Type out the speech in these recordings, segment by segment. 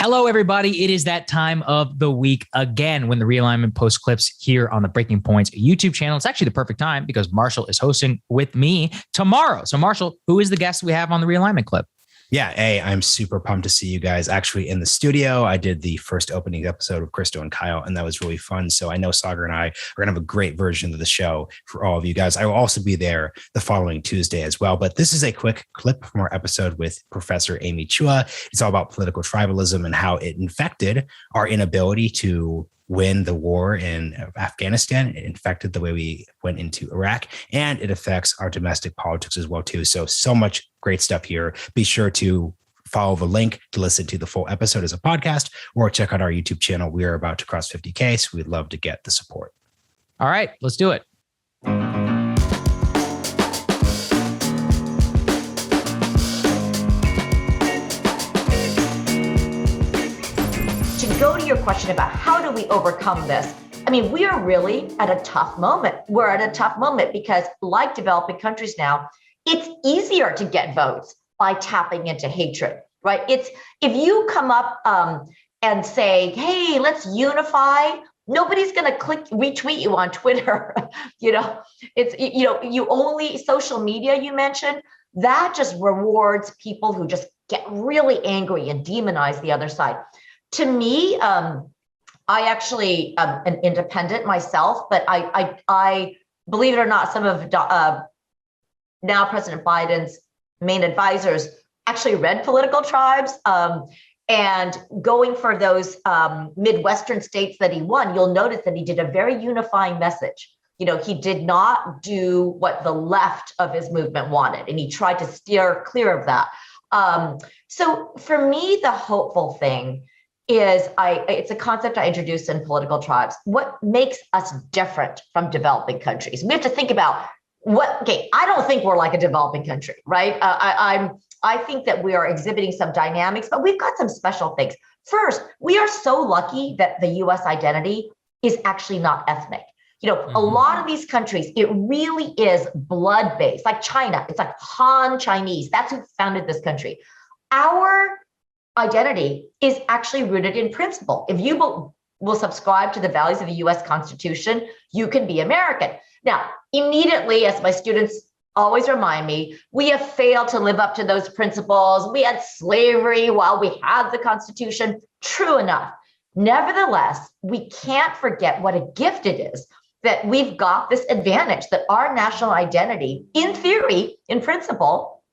Hello, everybody. It is that time of the week again when the Realignment post clips here on the Breaking Points YouTube channel. It's actually the perfect time because Marshall is hosting with me tomorrow. So Marshall, who is the guest we have on the Realignment clip? Yeah, I'm super pumped to see you guys actually in the studio. I did the first opening episode with Christo and Kyle, and that was really fun. So I know Saagar and I are going to have a great version of the show for all of you guys. I will also be there the following Tuesday as well. But this is a quick clip from our episode with Professor Amy Chua. It's all about political tribalism and how it infected our inability to win the war in Afghanistan. It infected the way we went into Iraq, and it affects our domestic politics as well too. So much great stuff here. Be sure to follow the link to listen to the full episode as a podcast, or check out our YouTube channel. We are about to cross 50K, so we'd love to get the support. All right, let's do it. Go to your question about how do we overcome this? I mean, we are really at a tough moment. We're at a tough moment because, like developing countries now, it's easier to get votes by tapping into hatred, right? It's if you come up and say, hey, let's unify, nobody's going to retweet you on Twitter. You only social media you mentioned, that just rewards people who just get really angry and demonize the other side. To me, I actually am an independent myself, but I believe it or not, some of now President Biden's main advisors actually read Political Tribes, and going for those Midwestern states that he won, you'll notice that he did a very unifying message. He did not do what the left of his movement wanted, and he tried to steer clear of that. So for me, the hopeful thing is it's a concept I introduced in Political Tribes. What makes us different from developing countries? We have to think about I don't think we're like a developing country, right? I think that we are exhibiting some dynamics, but we've got some special things. First, we are so lucky that the US identity is actually not ethnic. A lot of these countries, it really is blood-based, like China, it's like Han Chinese, that's who founded this country. Our identity is actually rooted in principle. If you will subscribe to the values of the US Constitution, you can be American. Now, immediately, as my students always remind me, we have failed to live up to those principles. We had slavery while we had the Constitution. True enough. Nevertheless, we can't forget what a gift it is that we've got this advantage that our national identity, in theory, in principle,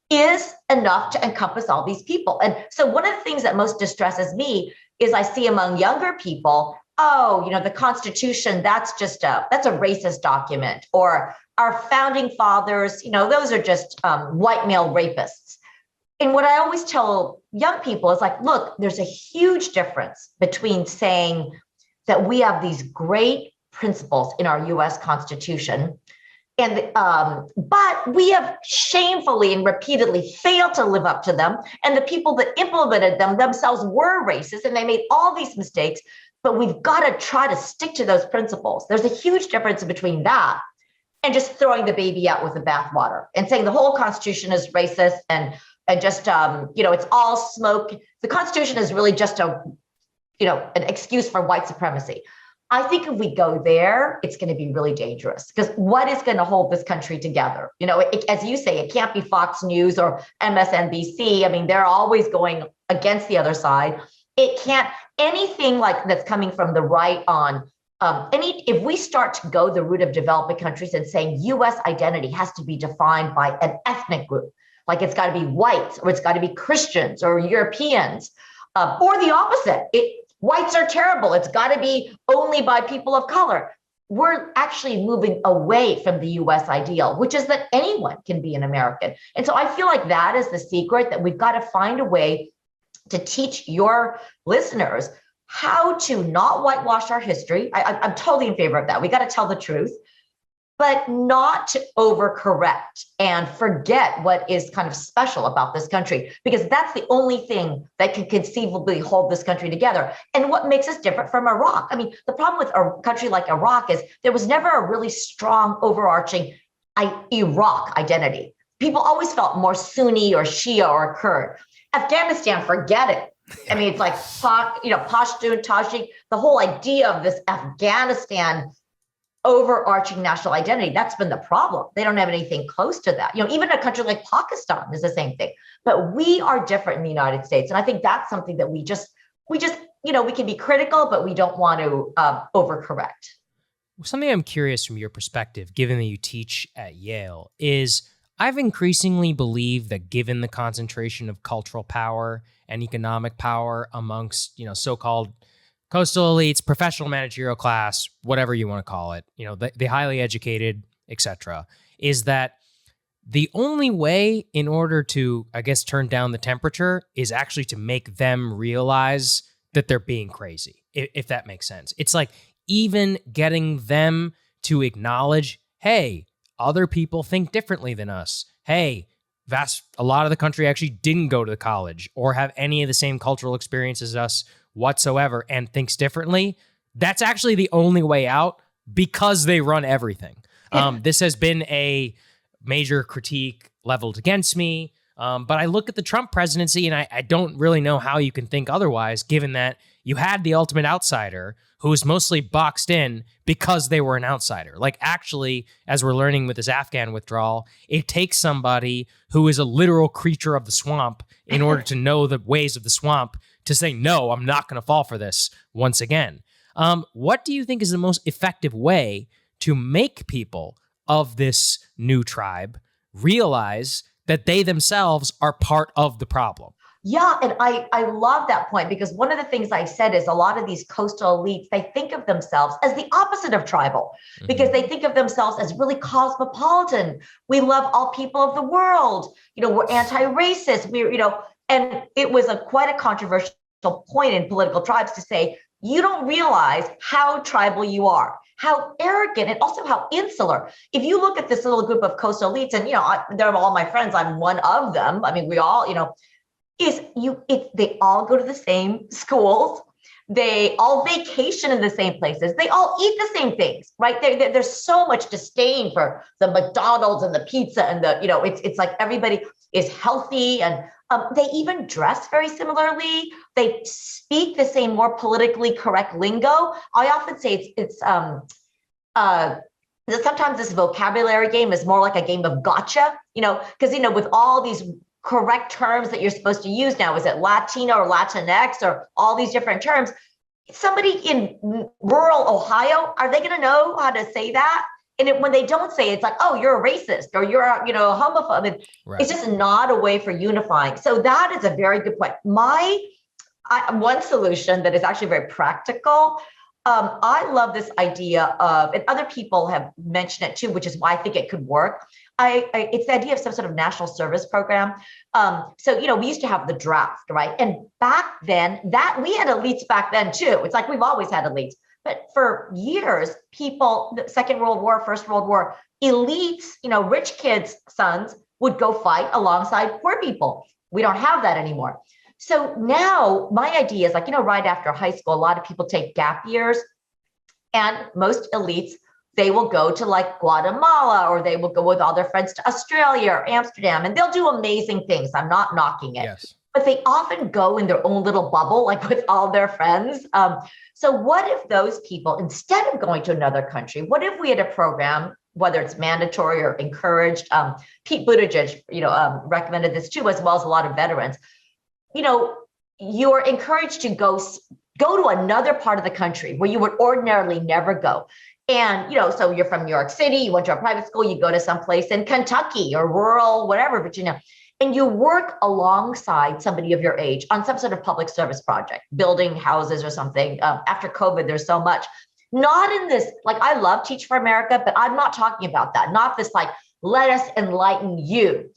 is enough to encompass all these people. And so one of the things that most distresses me is I see among younger people, the Constitution, that's a racist document, or our founding fathers, those are just white male rapists. And what I always tell young people is like, look, there's a huge difference between saying that we have these great principles in our US Constitution, but we have shamefully and repeatedly failed to live up to them. And the people that implemented them themselves were racist, and they made all these mistakes. But we've got to try to stick to those principles. There's a huge difference between that and just throwing the baby out with the bathwater and saying the whole Constitution is racist and just it's all smoke. The Constitution is really just an excuse for white supremacy. I think if we go there, it's going to be really dangerous, because what is going to hold this country together? As you say, it can't be Fox News or MSNBC. I mean, they're always going against the other side. It can't, anything like that's coming from the right on, if we start to go the route of developing countries and saying US identity has to be defined by an ethnic group, like it's got to be whites, or it's got to be Christians or Europeans, or the opposite. Whites are terrible. It's got to be only by people of color. We're actually moving away from the US ideal, which is that anyone can be an American. And so I feel like that is the secret, that we've got to find a way to teach your listeners how to not whitewash our history. I'm totally in favor of that. We got to tell the truth, but not to overcorrect and forget what is kind of special about this country, because that's the only thing that can conceivably hold this country together. And what makes us different from Iraq? I mean, the problem with a country like Iraq is there was never a really strong overarching Iraq identity. People always felt more Sunni or Shia or Kurd. Afghanistan, forget it. I mean, it's like, Pashtun, Tajik, the whole idea of this Afghanistan overarching national identity, that's been the problem. They don't have anything close to that. Even a country like Pakistan is the same thing. But we are different in the United States. And I think that's something that we can be critical, but we don't want to overcorrect. Something I'm curious from your perspective, given that you teach at Yale, is I've increasingly believed that given the concentration of cultural power and economic power amongst, so-called coastal elites, professional managerial class, whatever you want to call it, the highly educated, etc., is that the only way in order to, I guess, turn down the temperature is actually to make them realize that they're being crazy, if that makes sense. It's like even getting them to acknowledge, hey, other people think differently than us. Hey, a lot of the country actually didn't go to college or have any of the same cultural experiences as us whatsoever and thinks differently. That's actually the only way out because they run everything. This has been a major critique leveled against me. But I look at the Trump presidency and I don't really know how you can think otherwise, given that you had the ultimate outsider who was mostly boxed in because they were an outsider. Like, actually, as we're learning with this Afghan withdrawal, it takes somebody who is a literal creature of the swamp in order to know the ways of the swamp to say, no, I'm not going to fall for this once again. What do you think is the most effective way to make people of this new tribe realize that they themselves are part of the problem? Yeah, and I love that point, because one of the things I said is a lot of these coastal elites, they think of themselves as the opposite of tribal, because they think of themselves as really cosmopolitan. We love all people of the world. We're anti-racist. And it was quite a controversial point in political tribes to say, you don't realize how tribal you are, how arrogant, and also how insular. If you look at this little group of coastal elites, and they're all my friends, I'm one of them. I mean, we all, they all go to the same schools. They all vacation in the same places. They all eat the same things, right? There's so much disdain for the McDonald's and the pizza and it's like everybody is healthy, and they even dress very similarly. They speak the same, more politically correct lingo. I often say it's sometimes this vocabulary game is more like a game of gotcha, because with all these correct terms that you're supposed to use now, is it Latino or Latinx or all these different terms? Somebody in rural Ohio, are they going to know how to say that? And when they don't say it, it's like, oh, you're a racist or you're a homophobe. Right. It's just not a way for unifying. So that is a very good point. One solution that is actually very practical. I love this idea of, and other people have mentioned it too, which is why I think it could work. It's the idea of some sort of national service program. So, we used to have the draft, right? And back then we had elites back then too. It's like, we've always had elites, but for years, people, the Second World War, First World War, elites, rich kids' sons would go fight alongside poor people. We don't have that anymore. So now my idea is like, right after high school, a lot of people take gap years, and most elites, they will go to like Guatemala, or they will go with all their friends to Australia or Amsterdam, and they'll do amazing things. I'm not knocking it, yes, but they often go in their own little bubble, like with all their friends. So what if those people, instead of going to another country, what if we had a program, whether it's mandatory or encouraged? Pete Buttigieg, recommended this too, as well as a lot of veterans. You're encouraged to go to another part of the country where you would ordinarily never go. And, so you're from New York City, you went to a private school, you go to some place in Kentucky or rural, whatever, Virginia, and you work alongside somebody of your age on some sort of public service project, building houses or something. After COVID, there's so much. Not in this, like, I love Teach for America, but I'm not talking about that. Not this, like, let us enlighten you,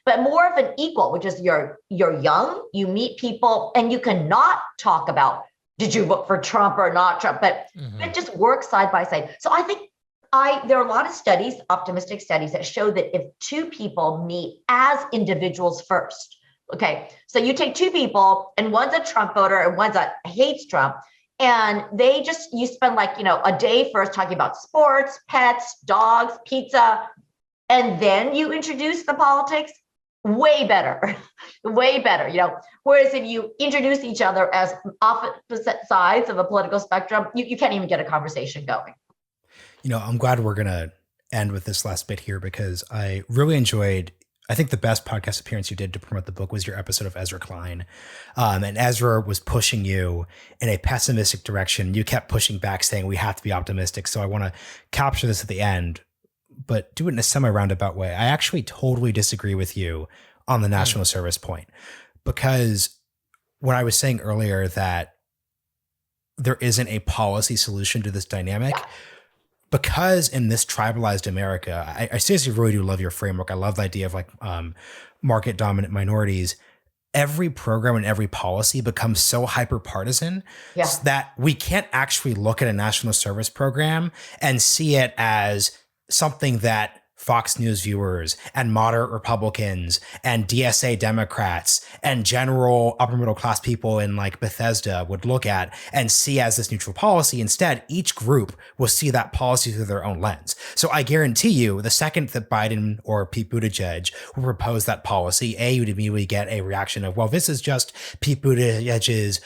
but more of an equal, which is you're young, you meet people, and you cannot talk about, did you vote for Trump or not Trump, but just work side by side. So I think there are a lot of studies, optimistic studies, that show that if two people meet as individuals first, okay, so you take two people and one's a Trump voter and one's hates Trump, and you spend like, a day first talking about sports, pets, dogs, pizza, and then you introduce the politics, way better, way better, whereas if you introduce each other as opposite sides of a political spectrum, you can't even get a conversation going. I'm glad we're going to end with this last bit here, because I really enjoyed, I think the best podcast appearance you did to promote the book was your episode of Ezra Klein. And Ezra was pushing you in a pessimistic direction. You kept pushing back saying we have to be optimistic. So I want to capture this at the end, but do it in a semi-roundabout way. I actually totally disagree with you on the national service point, because when I was saying earlier that there isn't a policy solution to this dynamic, because in this tribalized America, I seriously really do love your framework. I love the idea of like market dominant minorities. Every program and every policy becomes so hyper partisan that we can't actually look at a national service program and see it as something that Fox News viewers and moderate Republicans and DSA Democrats and general upper middle class people in like Bethesda would look at and see as this neutral policy. Instead, each group will see that policy through their own lens. So I guarantee you, the second that Biden or Pete Buttigieg will propose that policy, you'd immediately get a reaction of, well, this is just Pete Buttigieg's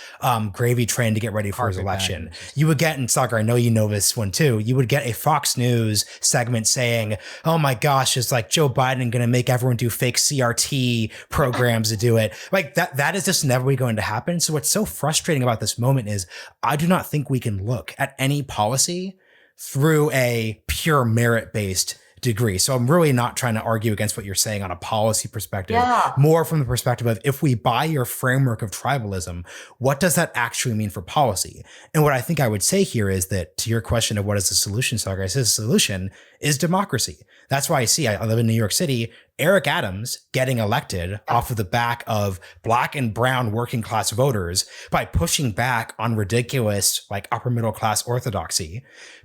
gravy train to get ready for his election. You would get, and Saagar, I know you know this one too, you would get a Fox News segment saying, oh my gosh, it's like Joe Biden going to make everyone do fake CRT programs to do it. Like that is just never going to happen. So what's so frustrating about this moment is I do not think we can look at any policy through a pure merit-based degree. So I'm really not trying to argue against what you're saying on a policy perspective, more from the perspective of, if we buy your framework of tribalism, what does that actually mean for policy? And what I think I would say here is that, to your question of what is the solution, Saagar, I say the solution is democracy. That's why I live in New York City, Eric Adams getting elected off of the back of Black and brown working class voters by pushing back on ridiculous, like upper middle class orthodoxy,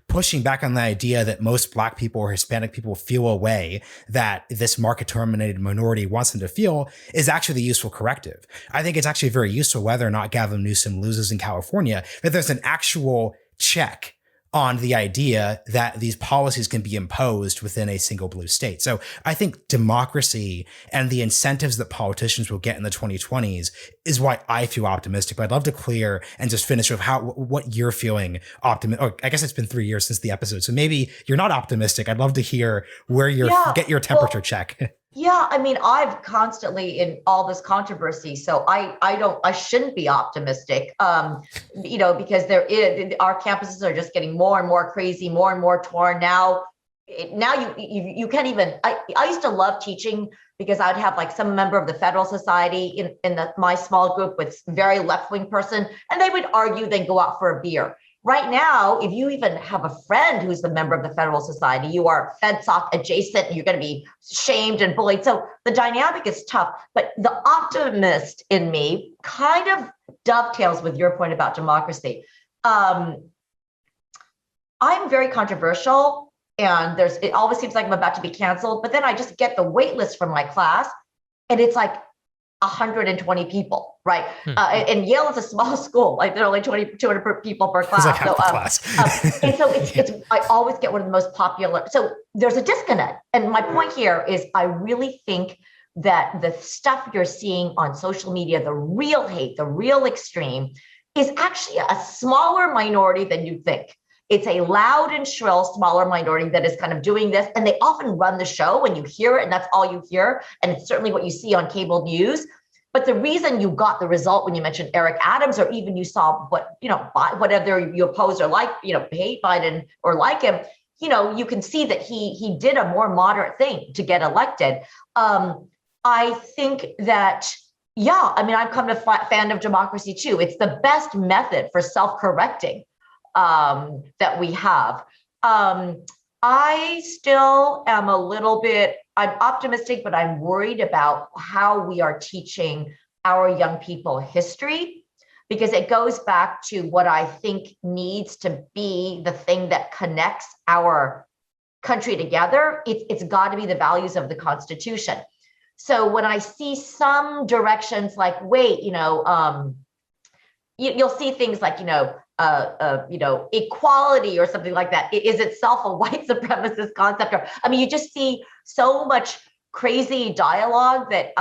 pushing back on the idea that most Black people or Hispanic people feel a way that this market-dominated minority wants them to feel, is actually the useful corrective. I think it's actually very useful, whether or not Gavin Newsom loses in California, that there's an actual check on the idea that these policies can be imposed within a single blue state. So I think democracy and the incentives that politicians will get in the 2020s is why I feel optimistic. But I'd love to clear and just finish with what you're feeling optimistic. I guess it's been 3 years since the episode, so maybe you're not optimistic. I'd love to hear where get your temperature check. Yeah, I mean, I've constantly in all this controversy, so I shouldn't be optimistic, because our campuses are just getting more and more crazy, more and more torn. Now you can't even. I used to love teaching because I'd have like some member of the Federal Society in my small group with very left wing person, and they would argue, then go out for a beer. Right now, if you even have a friend who's a member of the Federal Society, you are FedSoc adjacent, and you're going to be shamed and bullied. So the dynamic is tough, but the optimist in me kind of dovetails with your point about democracy. I'm very controversial, and it always seems like I'm about to be canceled, but then I just get the wait list from my class, and it's like 120 people, right? And Yale is a small school, like there are only 200 people per class. It's like half the class. And so it's I always get one of the most popular. So there's a disconnect. And my point here is I really think that the stuff you're seeing on social media, the real hate, the real extreme, is actually a smaller minority than you think. It's a loud and shrill, smaller minority that is kind of doing this. And they often run the show when you hear it, and that's all you hear. And it's certainly what you see on cable news. But the reason you got the result when you mentioned Eric Adams, or even you saw whatever you oppose or like, hate Biden or like him, you can see that he did a more moderate thing to get elected. I think that, I've come to fan of democracy too. It's the best method for self-correcting that we have. I still am I'm optimistic, but I'm worried about how we are teaching our young people history, because it goes back to what I think needs to be the thing that connects our country together. It's got to be the values of the Constitution. So when I see some directions like, you'll see things like, equality or something like that is itself a white supremacist concept. You just see so much crazy dialogue that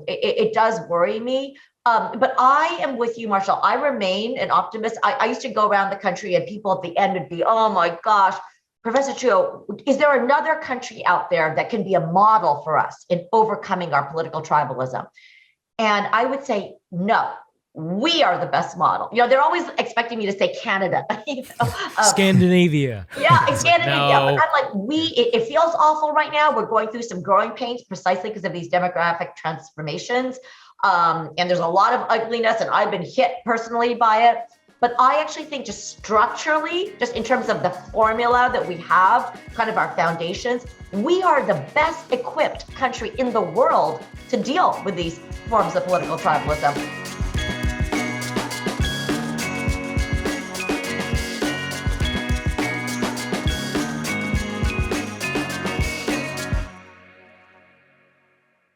it does worry me. But I am with you, Marshall. I remain an optimist. I used to go around the country and people at the end would be, oh my gosh, Professor Chua, is there another country out there that can be a model for us in overcoming our political tribalism? And I would say, no, we are the best model. They're always expecting me to say Canada. Scandinavia. Yeah, Scandinavia. No. But I'm like, it feels awful right now. We're going through some growing pains precisely because of these demographic transformations. And there's a lot of ugliness, and I've been hit personally by it. But I actually think just structurally, just in terms of the formula that we have, kind of our foundations, we are the best equipped country in the world to deal with these forms of political tribalism.